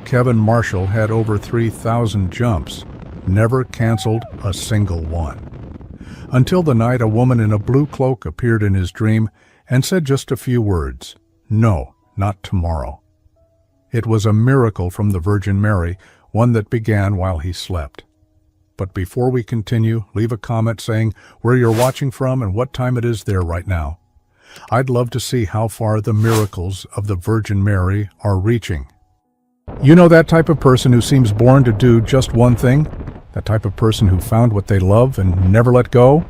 Kevin Marshall had over 3,000 jumps, never canceled a single one. Until the night a woman in a blue cloak appeared in his dream and said just a few words, "No, not tomorrow." It was a miracle from the Virgin Mary, one that began while he slept. But before we continue, leave a comment saying where you're watching from and what time it is there right now. I'd love to see how far the miracles of the Virgin Mary are reaching. You know that type of person who seems born to do just one thing? That type of person who found what they love and never let go?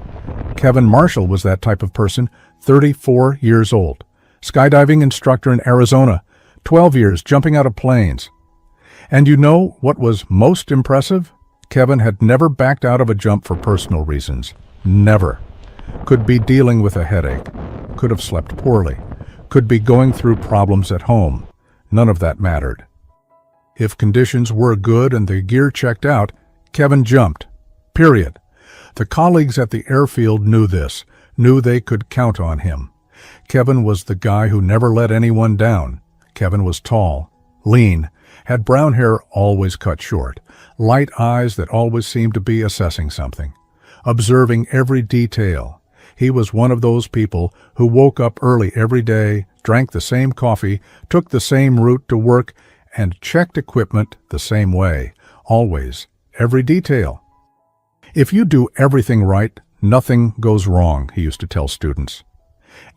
Kevin Marshall was that type of person, 34 years old. Skydiving instructor in Arizona, 12 years jumping out of planes. And you know what was most impressive? Kevin had never backed out of a jump for personal reasons. Never. Could be dealing with a headache. Could have slept poorly. Could be going through problems at home. None of that mattered. If conditions were good and the gear checked out, Kevin jumped. Period. The colleagues at the airfield knew this, knew they could count on him. Kevin was the guy who never let anyone down. Kevin was tall, lean, had brown hair always cut short, light eyes that always seemed to be assessing something, observing every detail. He was one of those people who woke up early every day, drank the same coffee, took the same route to work, and checked equipment the same way, always, every detail. If you do everything right, nothing goes wrong, he used to tell students.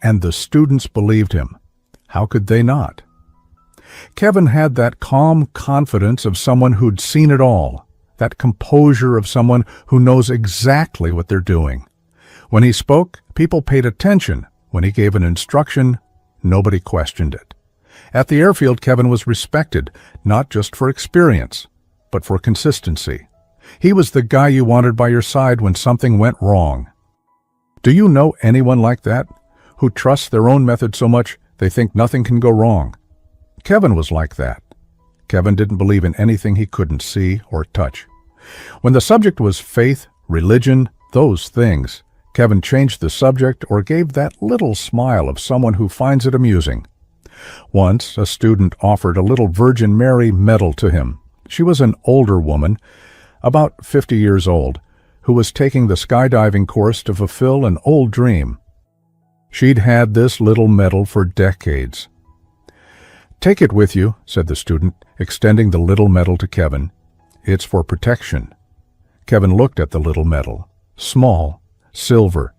And the students believed him. How could they not? Kevin had that calm confidence of someone who'd seen it all, that composure of someone who knows exactly what they're doing. When he spoke, people paid attention. When he gave an instruction, nobody questioned it. At the airfield, Kevin was respected, not just for experience, but for consistency. He was the guy you wanted by your side when something went wrong. Do you know anyone like that, who trusts their own method so much they think nothing can go wrong? Kevin was like that. Kevin didn't believe in anything he couldn't see or touch. When the subject was faith, religion, those things, Kevin changed the subject or gave that little smile of someone who finds it amusing. Once, a student offered a little Virgin Mary medal to him. She was an older woman, about 50 years old, who was taking the skydiving course to fulfill an old dream. She'd had this little medal for decades. "Take it with you," said the student, extending the little medal to Kevin. "It's for protection." Kevin looked at the little medal, small, silver,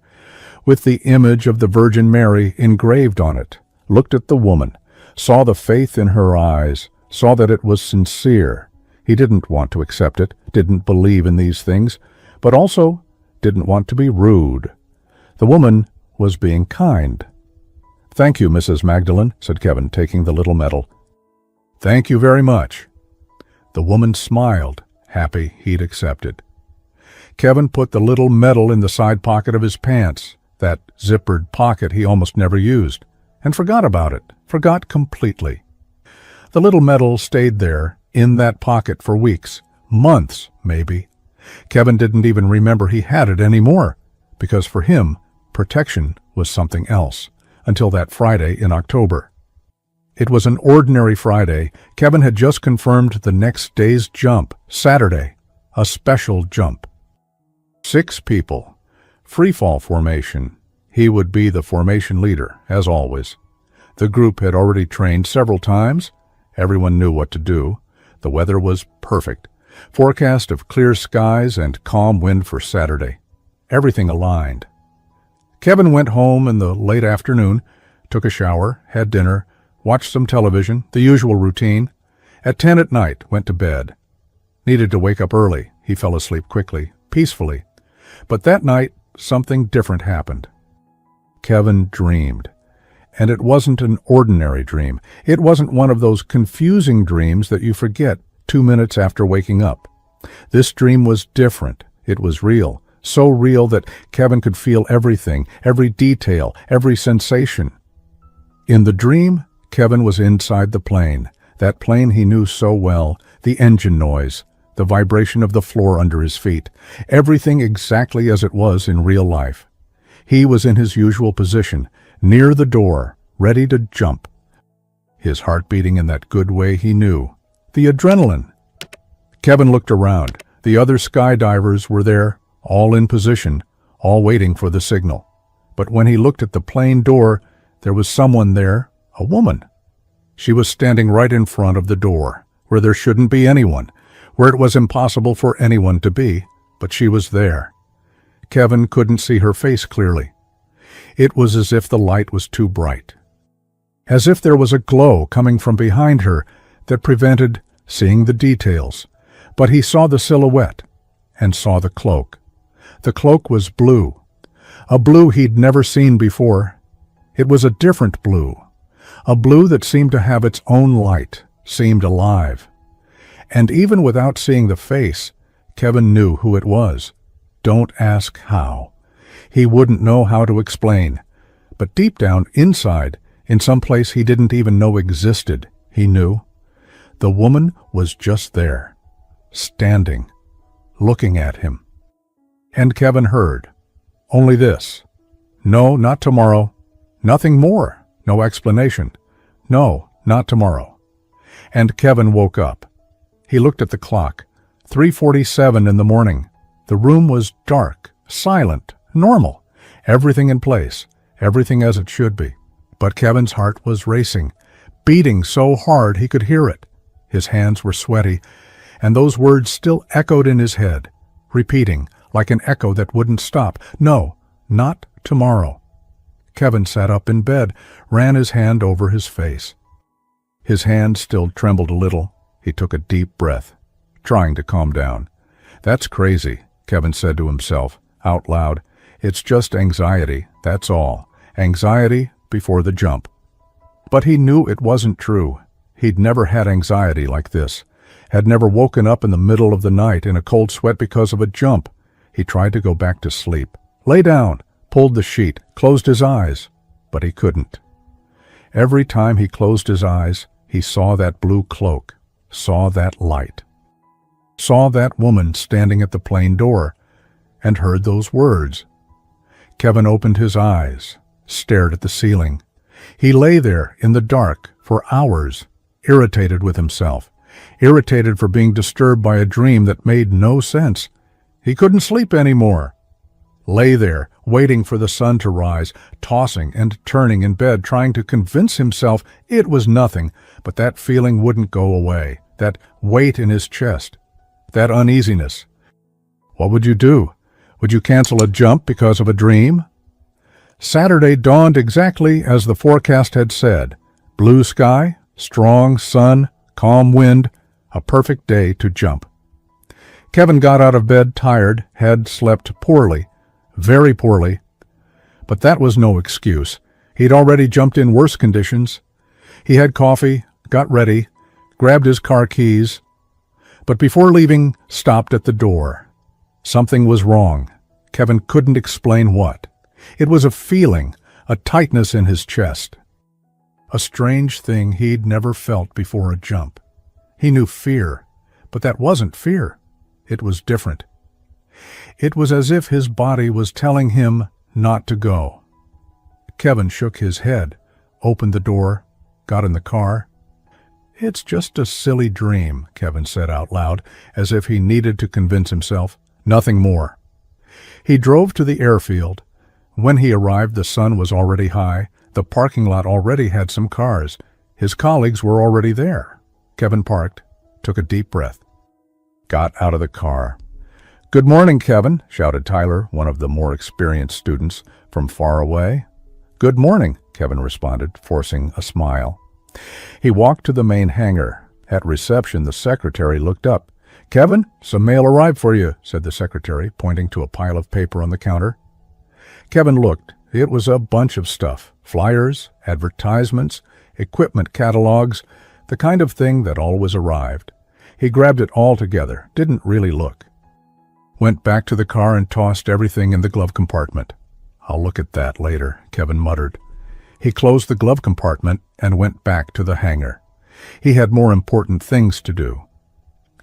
with the image of the Virgin Mary engraved on it, looked at the woman, saw the faith in her eyes, saw that it was sincere. He didn't want to accept it, didn't believe in these things, but also didn't want to be rude. The woman was being kind. "Thank you, Mrs. Magdalene," said Kevin, taking the little medal. "Thank you very much." The woman smiled, happy he'd accepted. Kevin put the little medal in the side pocket of his pants, that zippered pocket he almost never used, and forgot about it, forgot completely. The little medal stayed there, in that pocket for weeks, months, maybe. Kevin didn't even remember he had it anymore, because for him, protection was something else, until that Friday in October. It was an ordinary Friday. Kevin had just confirmed the next day's jump, Saturday, a special jump. 6 people, free-fall formation. He would be the formation leader, as always. The group had already trained several times. Everyone knew what to do. The weather was perfect. Forecast of clear skies and calm wind for Saturday. Everything aligned. Kevin went home in the late afternoon, took a shower, had dinner, watched some television, the usual routine. At 10 at night, went to bed. Needed to wake up early. He fell asleep quickly, peacefully. But that night, something different happened. Kevin dreamed. And it wasn't an ordinary dream. It wasn't one of those confusing dreams that you forget 2 minutes after waking up. This dream was different. It was real. So real that Kevin could feel everything, every detail, every sensation. In the dream, Kevin was inside the plane, that plane he knew so well, the engine noise, the vibration of the floor under his feet, everything exactly as it was in real life. He was in his usual position, near the door, ready to jump. His heart beating in that good way he knew, The adrenaline. Kevin looked around. The other skydivers were there, all in position, all waiting for the signal. But when he looked at the plane door, there was someone there, a woman. She was standing right in front of the door, where there shouldn't be anyone, where it was impossible for anyone to be, but she was there. Kevin couldn't see her face clearly. It was as if the light was too bright, as if there was a glow coming from behind her that prevented seeing the details. But he saw the silhouette and saw the cloak. The cloak was blue, a blue he'd never seen before. It was a different blue, a blue that seemed to have its own light, seemed alive. And even without seeing the face, Kevin knew who it was. Don't ask how. He wouldn't know how to explain. But deep down, inside, in some place he didn't even know existed, he knew. The woman was just there, standing, looking at him. And Kevin heard. Only this. No, not tomorrow. Nothing more. No explanation. No, not tomorrow. And Kevin woke up. He looked at the clock. 3:47 in the morning. The room was dark, silent, normal. Everything in place. Everything as it should be. But Kevin's heart was racing, beating so hard he could hear it. His hands were sweaty, and those words still echoed in his head, repeating like an echo that wouldn't stop. No, not tomorrow. Kevin sat up in bed, ran his hand over his face. His hand still trembled a little. He took a deep breath, trying to calm down. That's crazy, Kevin said to himself, out loud. It's just anxiety, that's all. Anxiety before the jump. But he knew it wasn't true. He'd never had anxiety like this, had never woken up in the middle of the night in a cold sweat because of a jump. He tried to go back to sleep, lay down, pulled the sheet, closed his eyes, but he couldn't. Every time he closed his eyes, he saw that blue cloak, saw that light, saw that woman standing at the plane door, and heard those words. Kevin opened his eyes, stared at the ceiling. He lay there in the dark for hours, irritated with himself, irritated for being disturbed by a dream that made no sense. He couldn't sleep anymore. Lay there, waiting for the sun to rise, tossing and turning in bed, trying to convince himself it was nothing, but that feeling wouldn't go away, that weight in his chest, that uneasiness. What would you do? Would you cancel a jump because of a dream? Saturday dawned exactly as the forecast had said. Blue sky, strong sun, calm wind, a perfect day to jump. Kevin got out of bed tired, had slept poorly, very poorly. But that was no excuse. He'd already jumped in worse conditions. He had coffee, got ready, grabbed his car keys, but before leaving, stopped at the door. Something was wrong. Kevin couldn't explain what. It was a feeling, a tightness in his chest. A strange thing he'd never felt before a jump. He knew fear, but that wasn't fear. It was different. It was as if his body was telling him not to go. Kevin shook his head, opened the door, got in the car. It's just a silly dream, Kevin said out loud, as if he needed to convince himself. Nothing more. He drove to the airfield. When he arrived, the sun was already high. The parking lot already had some cars. His colleagues were already there. Kevin parked, took a deep breath, got out of the car. "Good morning, Kevin," shouted Tyler, one of the more experienced students, from far away. "Good morning," Kevin responded, forcing a smile. He walked to the main hangar. At reception, the secretary looked up. "Kevin, some mail arrived for you," said the secretary, pointing to a pile of paper on the counter. Kevin looked. It was a bunch of stuff. Flyers, advertisements, equipment catalogs, the kind of thing that always arrived. He grabbed it all together, didn't really look. Went back to the car and tossed everything in the glove compartment. "I'll look at that later," Kevin muttered. He closed the glove compartment and went back to the hangar. He had more important things to do.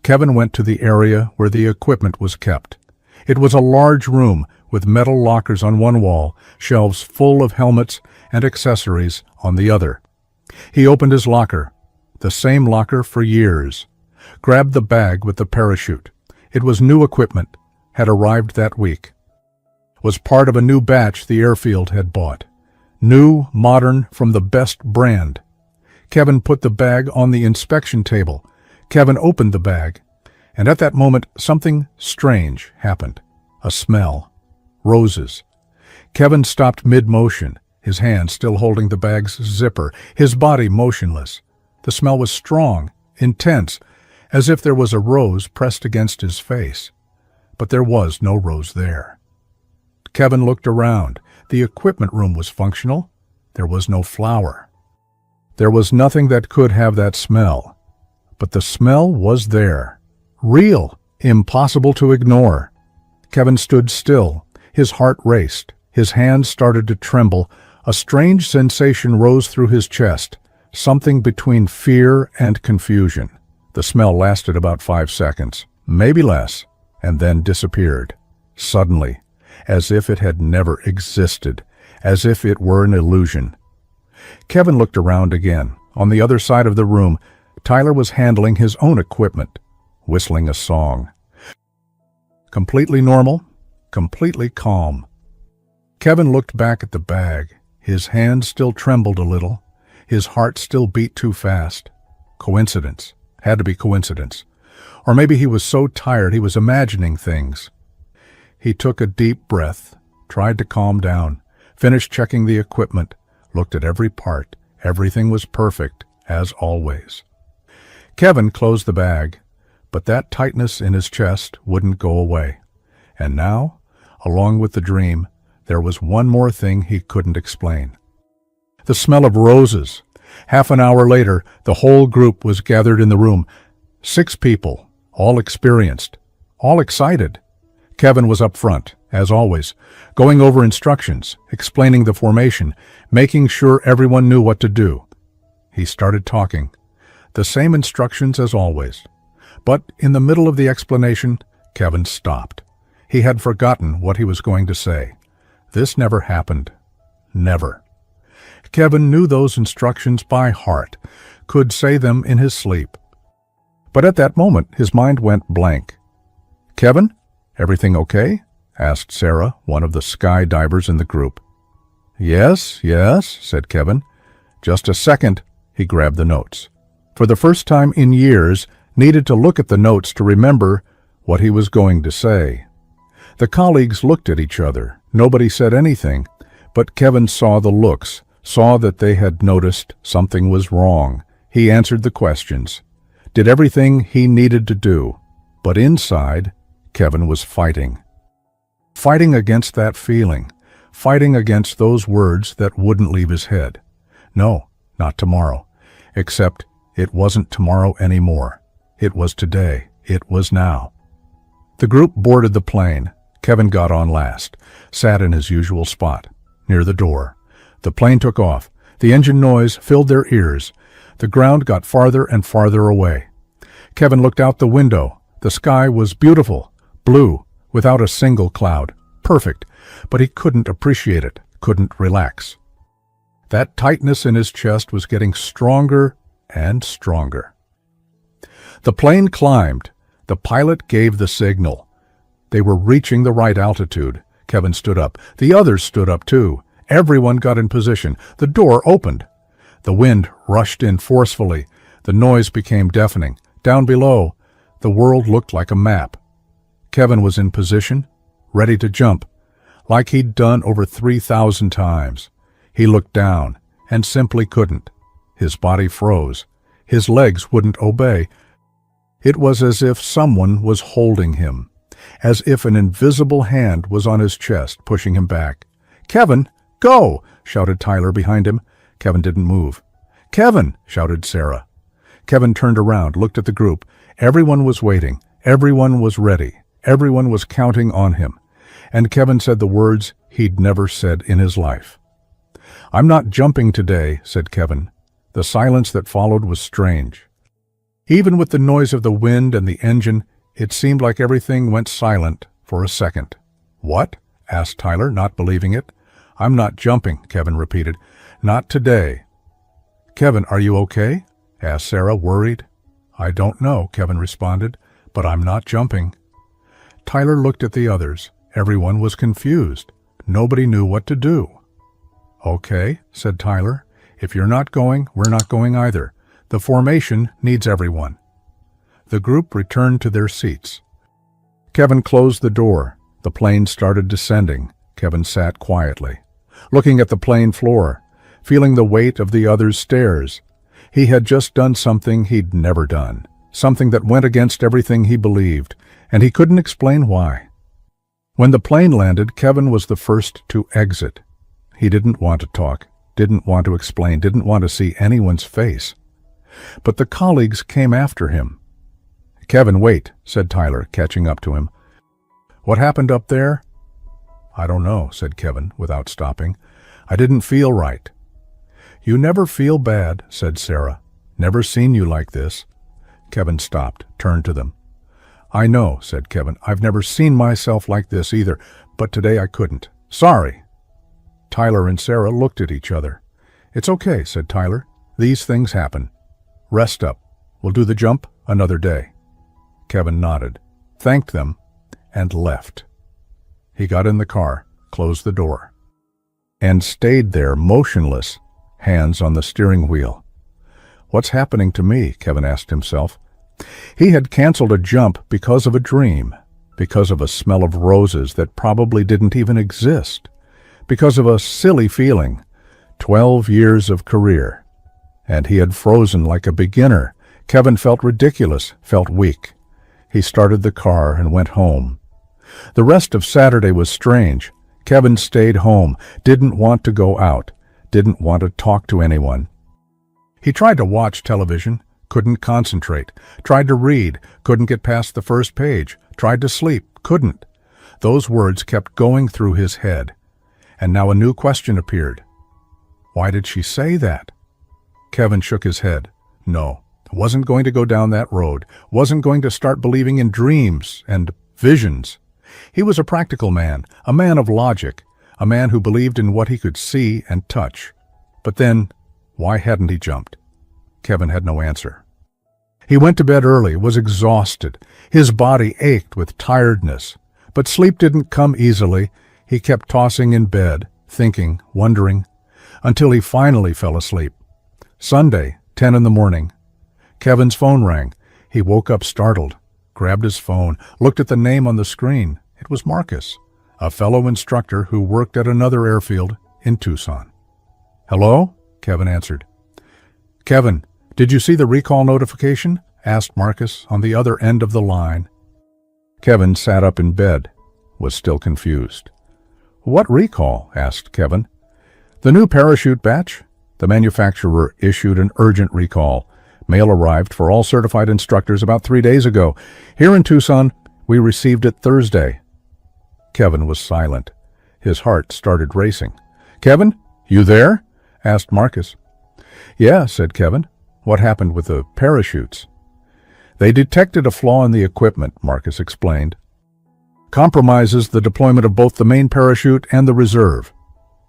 Kevin went to the area where the equipment was kept. It was a large room with metal lockers on one wall, shelves full of helmets and accessories on the other. He opened his locker, the same locker for years, grabbed the bag with the parachute. It was new equipment, had arrived that week. Was part of a new batch the airfield had bought. New, modern, from the best brand. Kevin put the bag on the inspection table. Kevin opened the bag, and at that moment something strange happened. A smell. Roses. Kevin stopped mid-motion, his hand still holding the bag's zipper, his body motionless. The smell was strong, intense, as if there was a rose pressed against his face. But there was no rose there. Kevin looked around. The equipment room was functional. There was no flower. There was nothing that could have that smell. But the smell was there. Real. Impossible to ignore. Kevin stood still. His heart raced. His hands started to tremble. A strange sensation rose through his chest. Something between fear and confusion. The smell lasted about 5 seconds, maybe less, and then disappeared. Suddenly, as if it had never existed, as if it were an illusion. Kevin looked around again. On the other side of the room, Tyler was handling his own equipment, whistling a song. Completely normal, completely calm. Kevin looked back at the bag. His hand still trembled a little. His heart still beat too fast. Coincidence. Had to be coincidence. Or maybe he was so tired he was imagining things. He took a deep breath, tried to calm down, finished checking the equipment, looked at every part. Everything was perfect, as always. Kevin closed the bag, but that tightness in his chest wouldn't go away. And now, along with the dream, there was one more thing he couldn't explain. The smell of roses. Half an hour later, the whole group was gathered in the room. 6 people, all experienced, all excited. Kevin was up front, as always, going over instructions, explaining the formation, making sure everyone knew what to do. He started talking. The same instructions as always. But in the middle of the explanation, Kevin stopped. He had forgotten what he was going to say. This never happened. Never. Kevin knew those instructions by heart, could say them in his sleep. But at that moment, his mind went blank. "Kevin, everything okay?" asked Sarah, one of the skydivers in the group. Yes, said Kevin. Just a second. He grabbed the notes. For the first time in years, needed to look at the notes to remember what he was going to say. The colleagues looked at each other. Nobody said anything, but Kevin saw the looks, saw that they had noticed something was wrong. He answered the questions, did everything he needed to do. But inside, Kevin was fighting. Fighting against that feeling, fighting against those words that wouldn't leave his head. No, not tomorrow. Except it wasn't tomorrow anymore. It was today. It was now. The group boarded the plane. Kevin got on last, sat in his usual spot, near the door. The plane took off. The engine noise filled their ears. The ground got farther and farther away. Kevin looked out the window. The sky was beautiful, blue, without a single cloud. Perfect, but he couldn't appreciate it, couldn't relax. That tightness in his chest was getting stronger and stronger. The plane climbed. The pilot gave the signal. They were reaching the right altitude. Kevin stood up. The others stood up too. Everyone got in position. The door opened. The wind rushed in forcefully. The noise became deafening. Down below, the world looked like a map. Kevin was in position, ready to jump, like he'd done over 3,000 times. He looked down and simply couldn't. His body froze. His legs wouldn't obey. It was as if someone was holding him, as if an invisible hand was on his chest, pushing him back. "Kevin, go!" shouted Tyler behind him. Kevin didn't move. "Kevin!" shouted Sarah. Kevin turned around, looked at the group. Everyone was waiting. Everyone was ready. Everyone was counting on him. And Kevin said the words he'd never said in his life. "I'm not jumping today," said Kevin. The silence that followed was strange. Even with the noise of the wind and the engine, it seemed like everything went silent for a second. "What?" asked Tyler, not believing it. "I'm not jumping," Kevin repeated. "Not today." "Kevin, are you okay?" asked Sarah, worried. I don't know, Kevin responded, but I'm not jumping. Tyler looked at the others. Everyone was confused. Nobody knew what to do. Okay, said Tyler. If you're not going, we're not going either. The formation needs everyone. The group returned to their seats. Kevin closed the door. The plane started descending. Kevin sat quietly, looking at the plane floor, feeling the weight of the others' stares. He had just done something he'd never done, something that went against everything he believed, and he couldn't explain why. When the plane landed, Kevin was the first to exit. He didn't want to talk, didn't want to explain, didn't want to see anyone's face. But the colleagues came after him. Kevin, wait, said Tyler, catching up to him. What happened up there? I don't know, said Kevin, without stopping. I didn't feel right. You never feel bad, said Sarah. Never seen you like this. Kevin stopped, turned to them. I know, said Kevin. I've never seen myself like this either, but today I couldn't. Sorry. Tyler and Sarah looked at each other. It's okay, said Tyler. These things happen. Rest up. We'll do the jump another day. Kevin nodded, thanked them, and left. He got in the car, closed the door, and stayed there motionless, hands on the steering wheel. What's happening to me? Kevin asked himself. He had canceled a jump because of a dream, because of a smell of roses that probably didn't even exist, because of a silly feeling, 12 years of career. And he had frozen like a beginner. Kevin felt ridiculous, felt weak. He started the car and went home. The rest of Saturday was strange. Kevin stayed home, didn't want to go out, didn't want to talk to anyone. He tried to watch television, couldn't concentrate, tried to read, couldn't get past the first page, tried to sleep, couldn't. Those words kept going through his head. And now a new question appeared. Why did she say that? Kevin shook his head. No, wasn't going to go down that road, wasn't going to start believing in dreams and visions. He was a practical man, a man of logic, a man who believed in what he could see and touch. But then, why hadn't he jumped? Kevin had no answer. He went to bed early, was exhausted. His body ached with tiredness. But sleep didn't come easily. He kept tossing in bed, thinking, wondering, until he finally fell asleep. Sunday, 10 in the morning. Kevin's phone rang. He woke up startled, grabbed his phone, looked at the name on the screen. It was Marcus, a fellow instructor who worked at another airfield in Tucson. Hello? Kevin answered. Kevin, did you see the recall notification? Asked Marcus on the other end of the line. Kevin sat up in bed, was still confused. What recall? Asked Kevin. The new parachute batch. The manufacturer issued an urgent recall. Mail arrived for all certified instructors about 3 days ago. Here in Tucson, we received it Thursday. Kevin was silent. His heart started racing. Kevin, you there? Asked Marcus. Yeah, said Kevin. What happened with the parachutes? They detected a flaw in the equipment, Marcus explained. Compromises the deployment of both the main parachute and the reserve.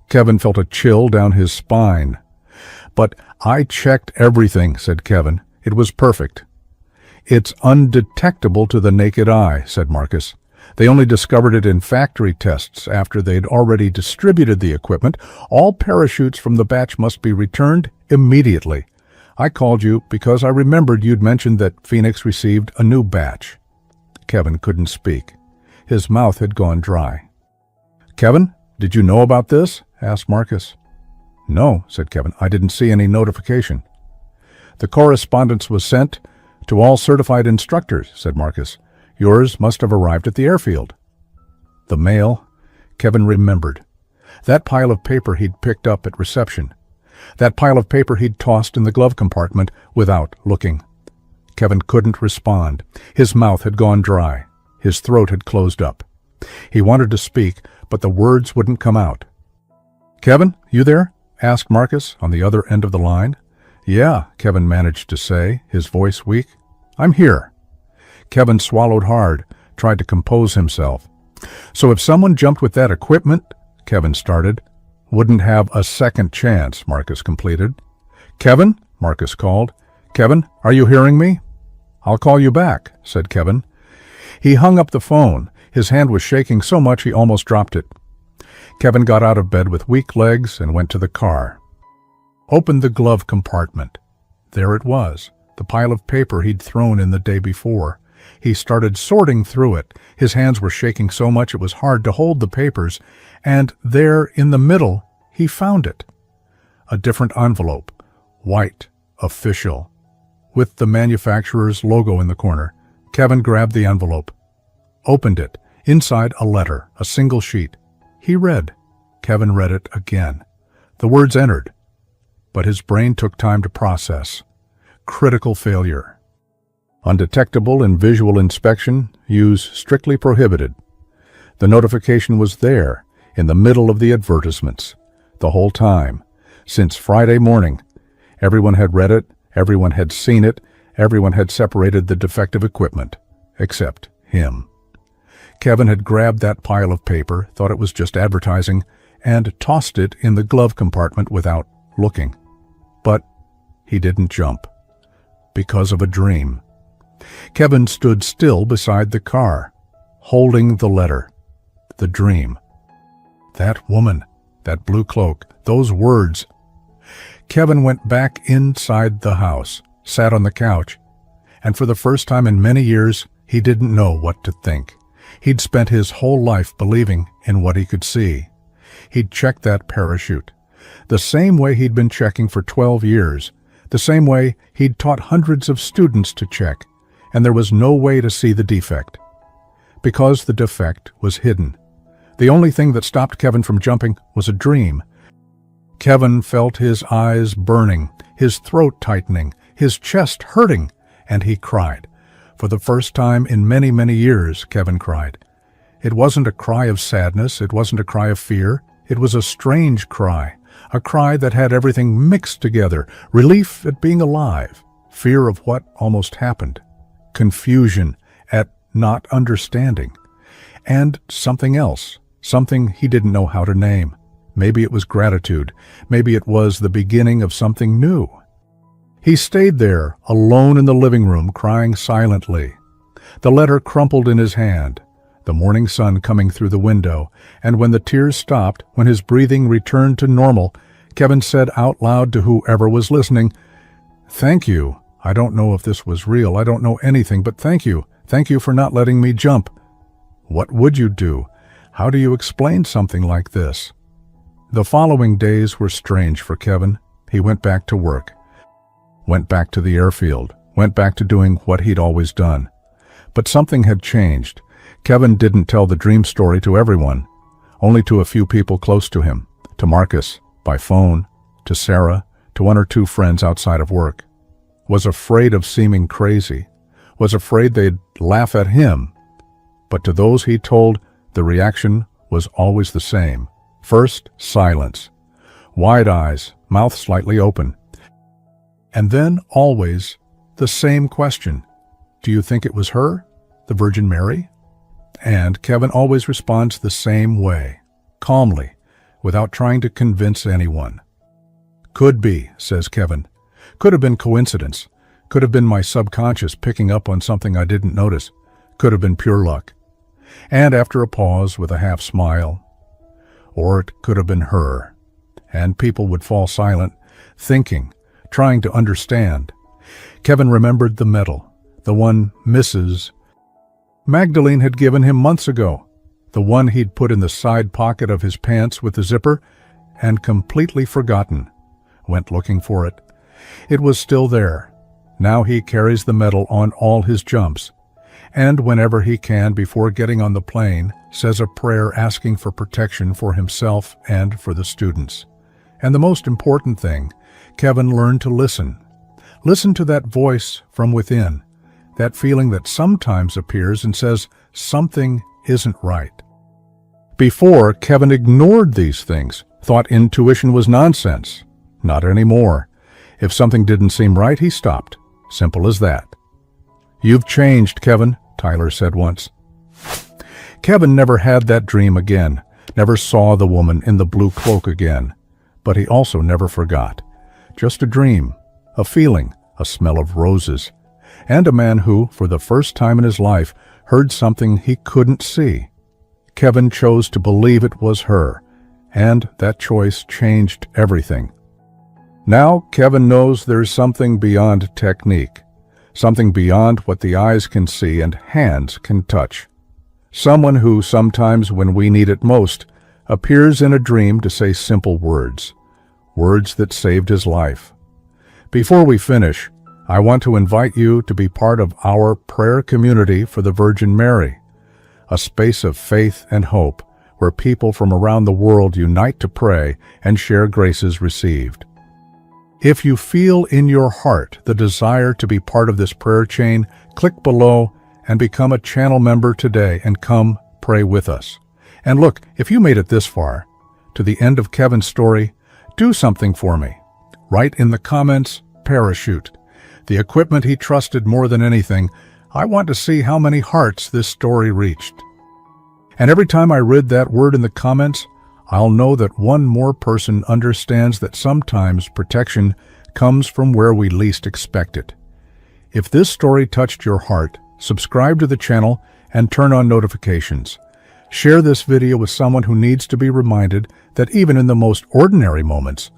Kevin felt a chill down his spine. But I checked everything, said Kevin. It was perfect. It's undetectable to the naked eye, said Marcus. They only discovered it in factory tests after they'd already distributed the equipment. All parachutes from the batch must be returned immediately. I called you because I remembered you'd mentioned that Phoenix received a new batch. Kevin couldn't speak. His mouth had gone dry. Kevin, did you know about this? Asked Marcus. No, said Kevin. I didn't see any notification. The correspondence was sent to all certified instructors, said Marcus. Yours must have arrived at the airfield. The mail, Kevin remembered. That pile of paper he'd picked up at reception. That pile of paper he'd tossed in the glove compartment without looking. Kevin couldn't respond. His mouth had gone dry. His throat had closed up. He wanted to speak, but the words wouldn't come out. Kevin, you there? Asked Marcus on the other end of the line. Yeah, Kevin managed to say, his voice weak. I'm here. Kevin swallowed hard, tried to compose himself. So if someone jumped with that equipment, Kevin started, wouldn't have a second chance, Marcus completed. Kevin? Marcus called. Kevin, are you hearing me? "I'll call you back," said Kevin. He hung up the phone. His hand was shaking so much he almost dropped it. Kevin got out of bed with weak legs and went to the car. Opened the glove compartment. There it was, the pile of paper he'd thrown in the day before. He started sorting through it. His hands were shaking so much it was hard to hold the papers, and there in the middle he found it. A different envelope, white, official, with the manufacturer's logo in the corner. Kevin grabbed the envelope, opened it. Inside, a letter, a single sheet. He read. Kevin read it again. The words entered, but his brain took time to process. Critical failure. Undetectable in visual inspection, use strictly prohibited. The notification was there, in the middle of the advertisements, the whole time, since Friday morning. Everyone had read it, everyone had seen it, everyone had separated the defective equipment, except him. Kevin had grabbed that pile of paper, thought it was just advertising, and tossed it in the glove compartment without looking. But he didn't jump. Because of a dream. Kevin stood still beside the car, holding the letter, the dream. That woman, that blue cloak, those words. Kevin went back inside the house, sat on the couch, and for the first time in many years, he didn't know what to think. He'd spent his whole life believing in what he could see. He'd checked that parachute, the same way he'd been checking for 12 years, the same way he'd taught hundreds of students to check, and there was no way to see the defect. Because the defect was hidden. The only thing that stopped Kevin from jumping was a dream. Kevin felt his eyes burning, his throat tightening, his chest hurting, and he cried. For the first time in many, many years, Kevin cried. It wasn't a cry of sadness, it wasn't a cry of fear, it was a strange cry, a cry that had everything mixed together, relief at being alive, fear of what almost happened, confusion at not understanding, and something else, something he didn't know how to name. Maybe it was gratitude, maybe it was the beginning of something new. He stayed there, alone in the living room, crying silently. The letter crumpled in his hand, the morning sun coming through the window, and when the tears stopped, when his breathing returned to normal, Kevin said out loud to whoever was listening, "Thank you. I don't know if this was real. I don't know anything, but thank you. Thank you for not letting me jump." What would you do? How do you explain something like this? The following days were strange for Kevin. He went back to work. Went back to the airfield, went back to doing what he'd always done. But something had changed. Kevin didn't tell the dream story to everyone, only to a few people close to him, to Marcus, by phone, to Sarah, to one or two friends outside of work. Was afraid of seeming crazy, was afraid they'd laugh at him. But to those he told, the reaction was always the same. First, silence, wide eyes, mouth slightly open. And then, always, the same question. Do you think it was her, the Virgin Mary? And Kevin always responds the same way, calmly, without trying to convince anyone. Could be, says Kevin. Could have been coincidence. Could have been my subconscious picking up on something I didn't notice. Could have been pure luck. And after a pause with a half smile, or it could have been her. And people would fall silent, thinking, trying to understand. Kevin remembered the medal, the one Mrs. Magdalene had given him months ago, the one he'd put in the side pocket of his pants with the zipper, and completely forgotten. Went looking for it. It was still there. Now he carries the medal on all his jumps, and whenever he can before getting on the plane, says a prayer asking for protection for himself and for the students. And the most important thing, Kevin learned to listen. Listen to that voice from within, that feeling that sometimes appears and says something isn't right. Before, Kevin ignored these things, thought intuition was nonsense. Not anymore. If something didn't seem right, he stopped. Simple as that. "You've changed, Kevin," Tyler said once. Kevin never had that dream again, never saw the woman in the blue cloak again. But he also never forgot. Just a dream, a feeling, a smell of roses. and a man who, for the first time in his life, heard something he couldn't see. Kevin chose to believe it was her, and that choice changed everything. Now Kevin knows there's something beyond technique, something beyond what the eyes can see and hands can touch. Someone who sometimes, when we need it most, appears in a dream to say simple words, words that saved his life. Before we finish, I want to invite you to be part of our prayer community for the Virgin Mary, a space of faith and hope where people from around the world unite to pray and share graces received. If you feel in your heart the desire to be part of this prayer chain, click below and become a channel member today and come pray with us. And look, if you made it this far, to the end of Kevin's story, do something for me. Write in the comments, parachute. The equipment he trusted more than anything. I want to see how many hearts this story reached. And every time I read that word in the comments, I'll know that one more person understands that sometimes protection comes from where we least expect it. If this story touched your heart, subscribe to the channel and turn on notifications. Share this video with someone who needs to be reminded that even in the most ordinary moments,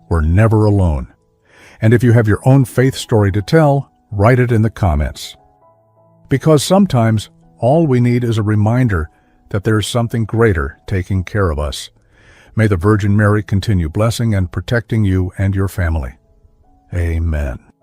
we're never alone. And if you have your own faith story to tell, write it in the comments. Because sometimes all we need is a reminder that there is something greater taking care of us. May the Virgin Mary continue blessing and protecting you and your family. Amen.